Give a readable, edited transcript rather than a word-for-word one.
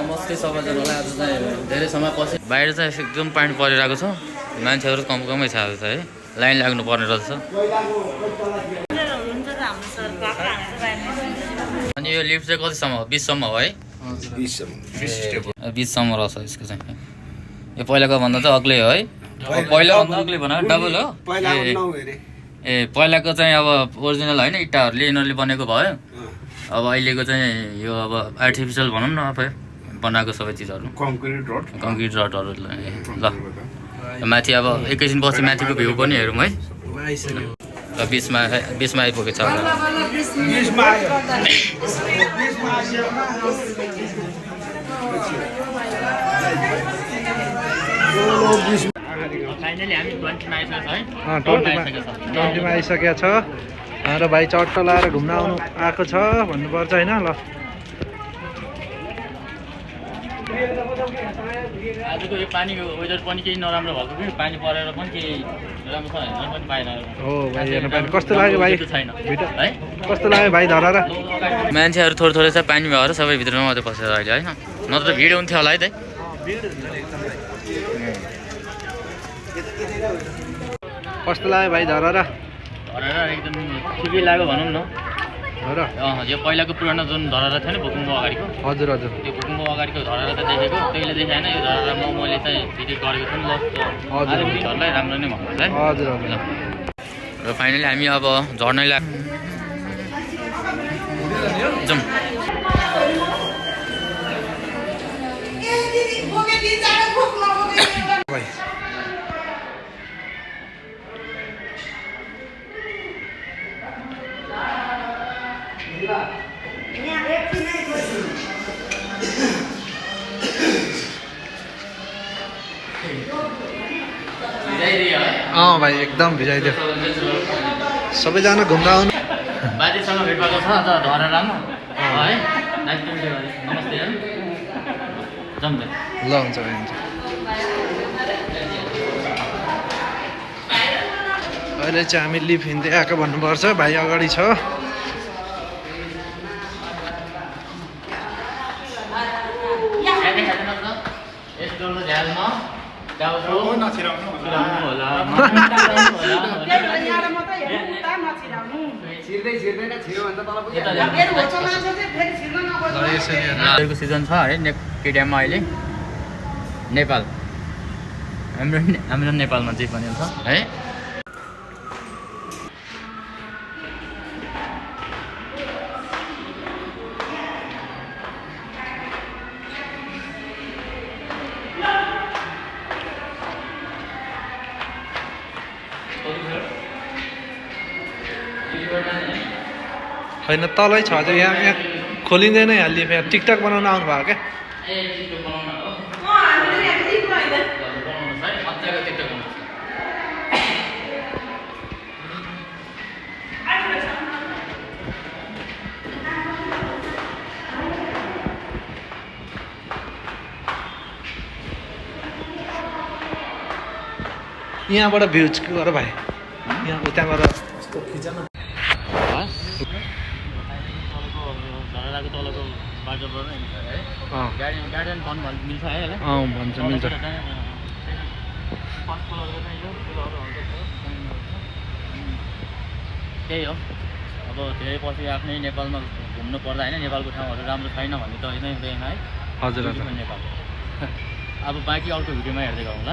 नमस्ते सबैजनालाई। आज चाहिँ धेरै समय पछि बाहिर चाहिँ एकदम पानी परिरहेको छ, मान्छेहरू कमै छ आज चाहिँ है, लाइन लाग्नु पर्ने रहेछ। अनि यो लिफ्ट चाहिँ कतिसम्म हो? 20 सम्म हो है? 20 सम्म रहेछ यसको चाहिँ। यो पहिलाको भन्दा चाहिँ अग्लै हो है? पहिला अग्लै भन डबल हो? ए पहिलाको चाहिँ अब ओरिजिनल होइन, इट्टाहरूले यिनीहरूले बनेको भयो। अब अहिलेको चाहिँ यो अब आर्टिफिसियल भनौँ न, अब बनाएको सबै चिजहरू कङ्क्रिट रडहरू। ल माथि अब एकैछिन पछि माथिको भ्यू पनि हेरौँ है। र बिचमा आइपुगेको छ। फाइनली हामी 20मा आइसकेको छ र भाइ चट्ट लाएर घुम्न आएको छ भन्नुपर्छ होइन। ल आजको यो पानीको वेदर पनि केही नराम्रो भएको कि पानी परेर पनि केही राम्रो छ हेर्न पनि पाएन। हो भाइ हेर्न पाएन। कस्तो लाग्यो भाइ? छैन है? कस्तो लाग्यो भाइ धरा? मान्छेहरू थोरै छ पानी भएर सबै भित्रमा मात्रै पसेर अहिले होइन, नत्र भिड हुन्थ्यो होला है। कस्तो लाग्यो भाइ धरा? एकदम ठिकै लाग्यो भनौँ न। र यो पहिलाको पुरानो जुन धरहरा थियो नि भूकम्प अगाडिको, हजुर हजुर, त्यो भूकम्प अगाडिको धरहरा त देखेको, त्यसले देखाएन। यो धरहरामा मैले चाहिँ भिजिट गरेको छु नि। हजुर भिडियोहरूलाई राम्रो नै भन्नुहोस् है। हजुर हजुर। र फाइनली हामी अब झर्नै जाउँ। भाइ एकदम भिजाइदियो। सबैजना घुम्न आउनु। बाजेसँग भेट भएको छ धरहरामा है। नमस्ते है। ल हुन्छ भाइ हुन्छ। अहिले चाहिँ हामी लिफ्ट हिँड्दै आएको भन्नुपर्छ। भाइ अगाडि छ। सिजन छ है केटिएममा अहिले। नेपाल हाम्रो नेपालमा चाहिँ पनि छ है। होइन तलै छ अझ। यहाँ खोलिँदैन यहाँ लिफ्ट। यहाँ टिकटक बनाउन आउनु भएको क्या? यहाँबाट भ्यू गर भाइ। यहाँ उताबाट यस्तो खिचेन। तलको बाटोबाट गार्डन फन मिल्छ है? भन्छ मिल्छ। त्यही हो। अब धेरै पछि आफ्नै नेपालमा घुम्नु पर्दा होइन, नेपालको ठाउँहरू राम्रो छैन भन्ने त होइन है। हजुर हजुर। नेपाल अब बाँकी अर्को भिडियोमा हेर्दै गरौँ ल।